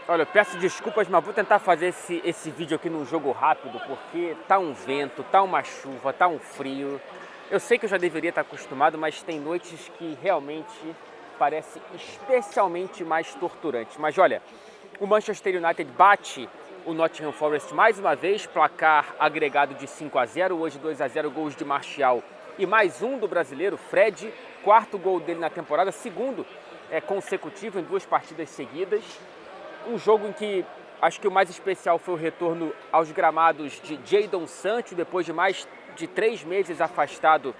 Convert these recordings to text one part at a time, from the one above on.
Olha, eu peço desculpas, mas vou tentar fazer esse vídeo aqui num jogo rápido, porque tá um vento, tá uma chuva, tá um frio. Eu sei que eu já deveria estar acostumado, mas tem noites que realmente parece especialmente mais torturante. Mas olha, o Manchester United bate o Nottingham Forest mais uma vez, placar agregado de 5-0, hoje 2-0, gols de Martial e mais um do brasileiro, Fred, quarto gol dele na temporada, segundo consecutivo em 2 partidas seguidas. Um jogo em que acho que o mais especial foi o retorno aos gramados de Jadon Sancho, depois de mais de 3 meses afastado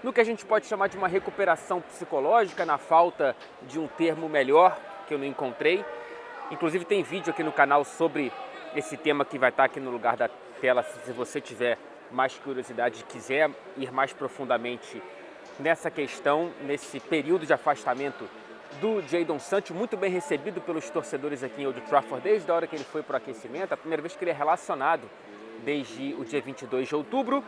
no que a gente pode chamar de uma recuperação psicológica, na falta de um termo melhor que eu não encontrei. Inclusive tem vídeo aqui no canal sobre esse tema que vai estar aqui no lugar da tela, se você tiver mais curiosidade e quiser ir mais profundamente nessa questão, nesse período de afastamento do Jadon Sancho, muito bem recebido pelos torcedores aqui em Old Trafford desde a hora que ele foi para o aquecimento, a primeira vez que ele é relacionado desde o dia 22 de outubro.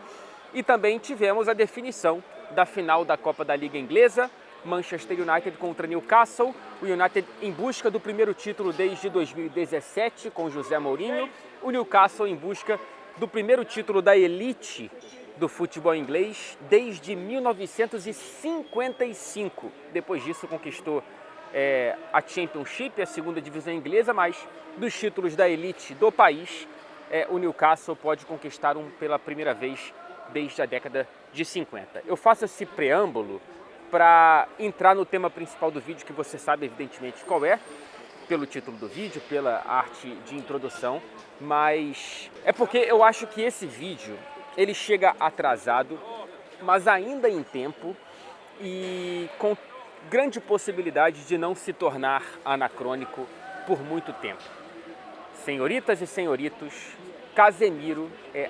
E também tivemos a definição da final da Copa da Liga Inglesa, Manchester United contra Newcastle, o United em busca do primeiro título desde 2017 com José Mourinho, o Newcastle em busca do primeiro título da elite do futebol inglês desde 1955. Depois disso conquistou a Championship, a segunda divisão inglesa, mas dos títulos da elite do país, o Newcastle pode conquistar um pela primeira vez desde a década de 50. Eu faço esse preâmbulo para entrar no tema principal do vídeo, que você sabe evidentemente qual é, pelo título do vídeo, pela arte de introdução, mas é porque eu acho que esse vídeo ele chega atrasado, mas ainda em tempo e com grande possibilidade de não se tornar anacrônico por muito tempo. Senhoritas e senhoritos, Casemiro é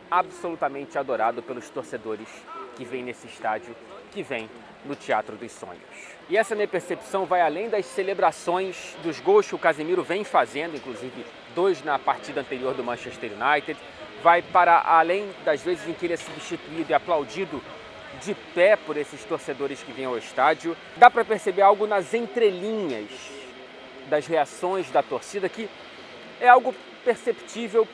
absolutamente adorado pelos torcedores que vêm nesse estádio, que vem no Teatro dos Sonhos. E essa minha percepção vai além das celebrações dos gols que o Casemiro vem fazendo, inclusive 2 na partida anterior do Manchester United, vai para além das vezes em que ele é substituído e aplaudido de pé por esses torcedores que vêm ao estádio. Dá para perceber algo nas entrelinhas das reações da torcida, que é algo perceptível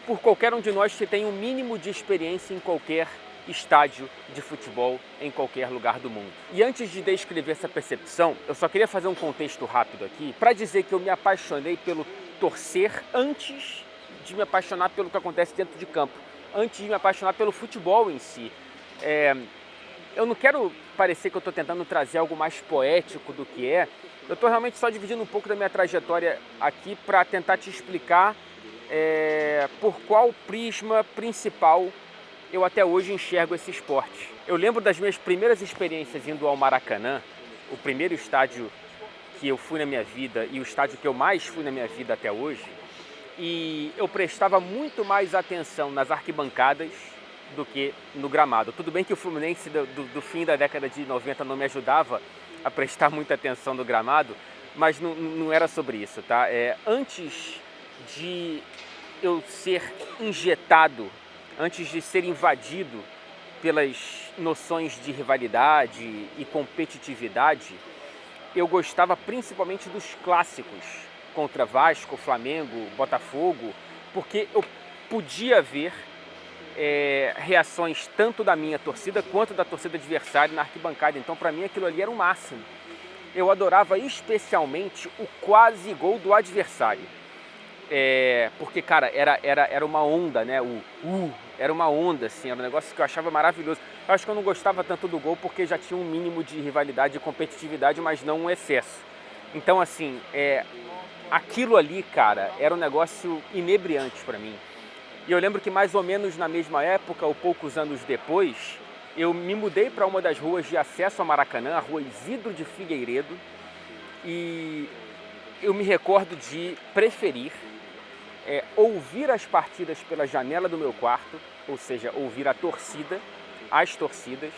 por qualquer um de nós que tem um mínimo de experiência em qualquer estádio de futebol, em qualquer lugar do mundo. E antes de descrever essa percepção, eu só queria fazer um contexto rápido aqui para dizer que eu me apaixonei pelo torcer antes de me apaixonar pelo que acontece dentro de campo, antes de me apaixonar pelo futebol em si. Eu não quero parecer que eu estou tentando trazer algo mais poético do que é. Eu estou realmente só dividindo um pouco da minha trajetória aqui para tentar te explicar por qual prisma principal eu até hoje enxergo esse esporte. Eu lembro das minhas primeiras experiências indo ao Maracanã, o primeiro estádio que eu fui na minha vida e o estádio que eu mais fui na minha vida até hoje, e eu prestava muito mais atenção nas arquibancadas do que no gramado. Tudo bem que o Fluminense do fim da década de 90 não me ajudava a prestar muita atenção no gramado, mas não era sobre isso, tá? Antes de eu ser injetado, antes de ser invadido pelas noções de rivalidade e competitividade, eu gostava principalmente dos clássicos contra Vasco, Flamengo, Botafogo, porque eu podia ver reações tanto da minha torcida quanto da torcida adversária na arquibancada. Então, para mim, aquilo ali era o máximo. Eu adorava especialmente o quase gol do adversário. Porque, cara, era uma onda, né? Era uma onda, assim, era um negócio que eu achava maravilhoso. Eu acho que eu não gostava tanto do gol porque já tinha um mínimo de rivalidade e competitividade, mas não um excesso. Então, assim, aquilo ali, cara, era um negócio inebriante para mim. E eu lembro que mais ou menos na mesma época, ou poucos anos depois, eu me mudei para uma das ruas de acesso ao Maracanã, a rua Isidro de Figueiredo, e eu me recordo de preferir ouvir as partidas pela janela do meu quarto, ou seja, ouvir as torcidas,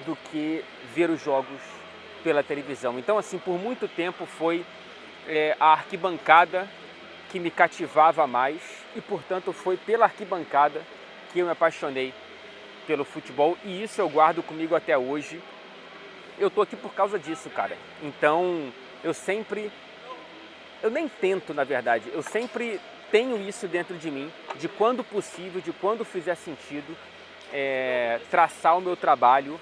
do que ver os jogos pela televisão. Então, assim, por muito tempo foi a arquibancada que me cativava mais e, portanto, foi pela arquibancada que eu me apaixonei pelo futebol, e isso eu guardo comigo até hoje. Eu tô aqui por causa disso, cara. Então, eu sempre eu nem tento, na verdade, eu sempre tenho isso dentro de mim, de quando possível, de quando fizer sentido, traçar o meu trabalho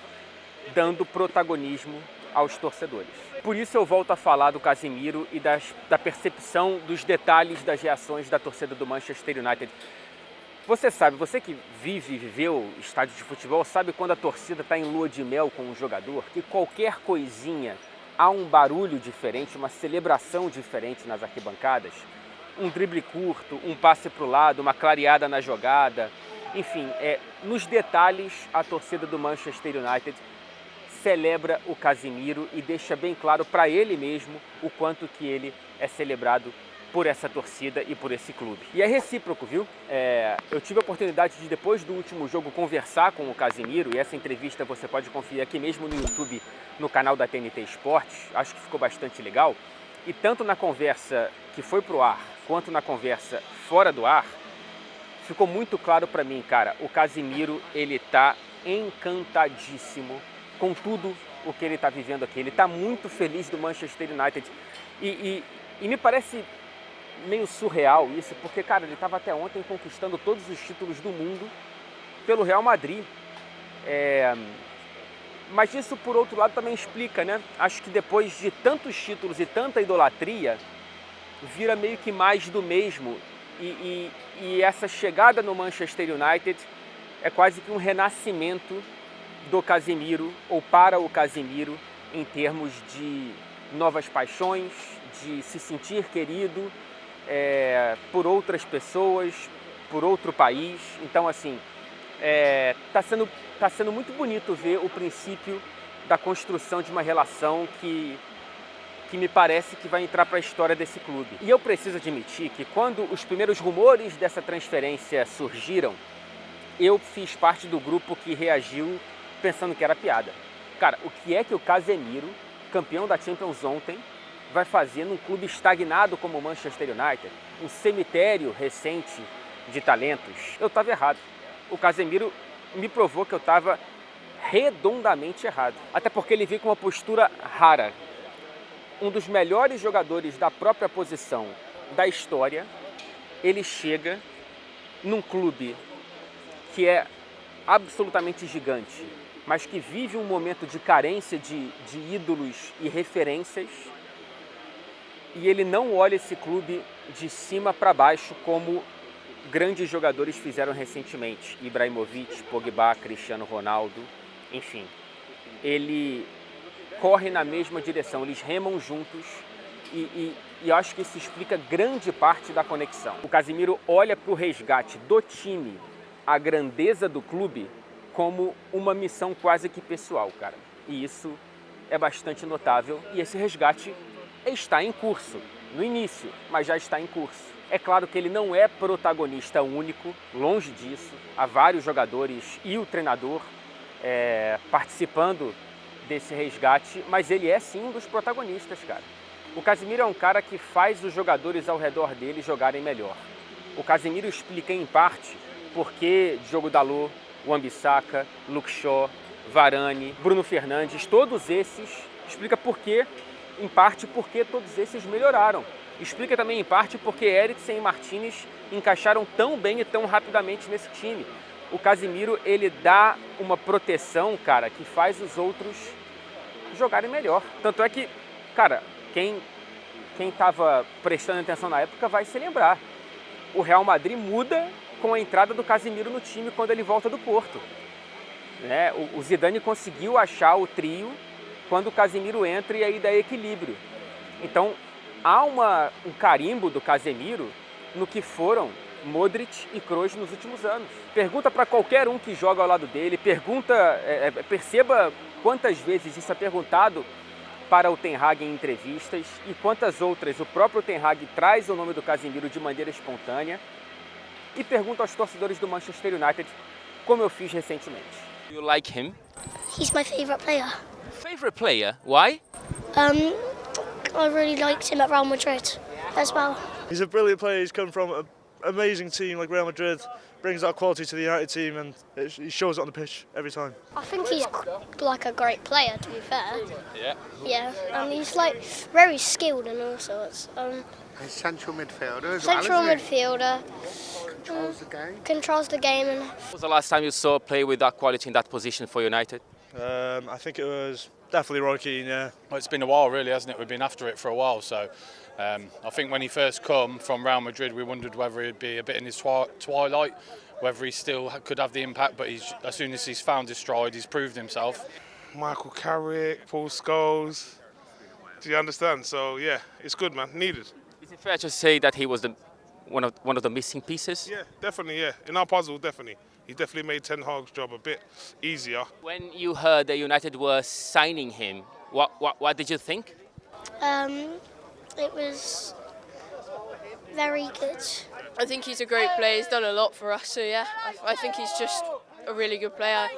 dando protagonismo aos torcedores. Por isso eu volto a falar do Casemiro e da percepção dos detalhes das reações da torcida do Manchester United. Você sabe, você que vive e viveu estádio de futebol, sabe quando a torcida está em lua de mel com um jogador, que qualquer coisinha há um barulho diferente, uma celebração diferente nas arquibancadas, um drible curto, um passe para o lado, uma clareada na jogada, enfim, nos detalhes a torcida do Manchester United celebra o Casemiro e deixa bem claro para ele mesmo o quanto que ele é celebrado por essa torcida e por esse clube. E é recíproco, viu? Eu tive a oportunidade de, depois do último jogo, conversar com o Casemiro, e essa entrevista você pode conferir aqui mesmo no YouTube, no canal da TNT Esportes. Acho que ficou bastante legal. E tanto na conversa que foi pro ar, quanto na conversa fora do ar, ficou muito claro para mim, cara, o Casemiro, ele tá encantadíssimo com tudo o que ele tá vivendo aqui. Ele tá muito feliz do Manchester United. E me parece meio surreal isso, porque, cara, ele estava até ontem conquistando todos os títulos do mundo pelo Real Madrid. Mas isso, por outro lado, também explica, né? Acho que depois de tantos títulos e tanta idolatria, vira meio que mais do mesmo. E essa chegada no Manchester United é quase que um renascimento do Casemiro, ou para o Casemiro, em termos de novas paixões, de se sentir querido por outras pessoas, por outro país. Então, assim, tá sendo muito bonito ver o princípio da construção de uma relação que me parece que vai entrar para a história desse clube. E eu preciso admitir que quando os primeiros rumores dessa transferência surgiram, eu fiz parte do grupo que reagiu pensando que era piada. Cara, o que é que o Casemiro, campeão da Champions ontem, vai fazer num clube estagnado como o Manchester United, um cemitério recente de talentos? Eu estava errado. O Casemiro me provou que eu estava redondamente errado. Até porque ele veio com uma postura rara. Um dos melhores jogadores da própria posição da história, ele chega num clube que é absolutamente gigante, mas que vive um momento de carência de ídolos e referências, e ele não olha esse clube de cima para baixo como grandes jogadores fizeram recentemente. Ibrahimovic, Pogba, Cristiano Ronaldo, enfim. Ele corre na mesma direção, eles remam juntos e eu acho que isso explica grande parte da conexão. O Casemiro olha para o resgate do time, a grandeza do clube, como uma missão quase que pessoal, cara. E isso é bastante notável e esse resgate está em curso, no início, mas já está em curso. É claro que ele não é protagonista único, longe disso. Há vários jogadores e o treinador participando desse resgate, mas ele é sim um dos protagonistas, cara. O Casemiro é um cara que faz os jogadores ao redor dele jogarem melhor. O Casemiro explica em parte por que Diogo Dalot, Wan-Bissaka, Luke Shaw, Varane, Bruno Fernandes, todos esses, explica por quê, em parte porque todos esses melhoraram. Explica também em parte porque Eriksen e Martinez encaixaram tão bem e tão rapidamente nesse time. O Casemiro, ele dá uma proteção, cara, que faz os outros jogarem melhor. Tanto é que, cara, quem estava prestando atenção na época vai se lembrar. O Real Madrid muda com a entrada do Casemiro no time quando ele volta do Porto. O Zidane conseguiu achar o trio quando o Casemiro entra e aí dá equilíbrio. Então, há um carimbo do Casemiro no que foram Modric e Kroos nos últimos anos. Pergunta para qualquer um que joga ao lado dele, perceba quantas vezes isso é perguntado para o Ten Hag em entrevistas e quantas outras o próprio Ten Hag traz o nome do Casemiro de maneira espontânea, e pergunta aos torcedores do Manchester United, como eu fiz recentemente. You like him? He's my favourite player. Favorite player? Why? I really liked him at Real Madrid as well. He's a brilliant player. He's come from an amazing team like Real Madrid, brings that quality to the United team, and he shows it on the pitch every time. I think he's like a great player, to be fair. Yeah. Yeah, and he's like very skilled and all sorts. A central midfielder as Central well, isn't he? midfielder, Controls the game. controls the game, and When was the last time you saw a player with that quality in that position for United? I think it was definitely Roy Keane, yeah. Well, it's been a while, really, hasn't it? We've been after it for a while. So I think when he first come from Real Madrid, we wondered whether he'd be a bit in his twilight, whether he still could have the impact. But as soon as he's found his stride, he's proved himself. Michael Carrick, Paul Scholes. Do you understand? So yeah, it's good, man. Needed. Is it fair to say that he was one of the missing pieces? Yeah, definitely. Yeah, in our puzzle, definitely. He definitely made Ten Hag's job a bit easier. When you heard that United were signing him, what did you think? it was very good. I think he's a great player. He's done a lot for us. So yeah, I think he's just a really good player.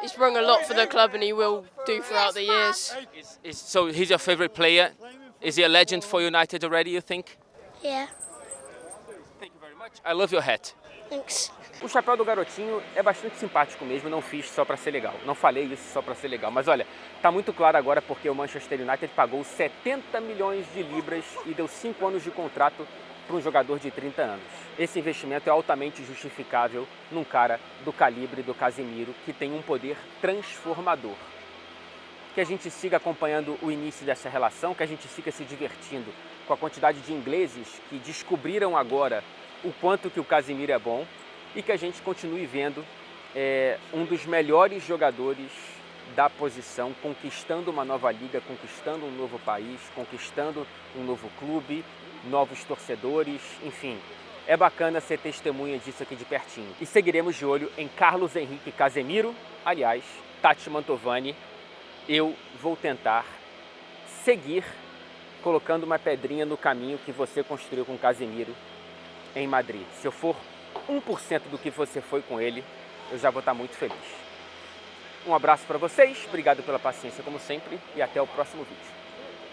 He's brought a lot for the club, and he will do throughout the years. So he's your favorite player? Is he a legend for United already, you think? Yeah, Thank you very much. I love your hat. thanks. O chapéu do garotinho é bastante simpático mesmo, não fiz só para ser legal. Não falei isso só para ser legal. Mas olha, tá muito claro agora porque o Manchester United pagou 70 milhões de libras e deu 5 anos de contrato para um jogador de 30 anos. Esse investimento é altamente justificável num cara do calibre do Casemiro, que tem um poder transformador. Que a gente siga acompanhando o início dessa relação, que a gente siga se divertindo com a quantidade de ingleses que descobriram agora o quanto que o Casemiro é bom e que a gente continue vendo um dos melhores jogadores da posição, conquistando uma nova liga, conquistando um novo país, conquistando um novo clube, novos torcedores, enfim. É bacana ser testemunha disso aqui de pertinho. E seguiremos de olho em Carlos Henrique Casemiro, aliás, Tati Mantovani. Eu vou tentar seguir colocando uma pedrinha no caminho que você construiu com Casemiro em Madrid. Se eu for 1% do que você foi com ele, eu já vou estar muito feliz. Um abraço para vocês, obrigado pela paciência como sempre e até o próximo vídeo.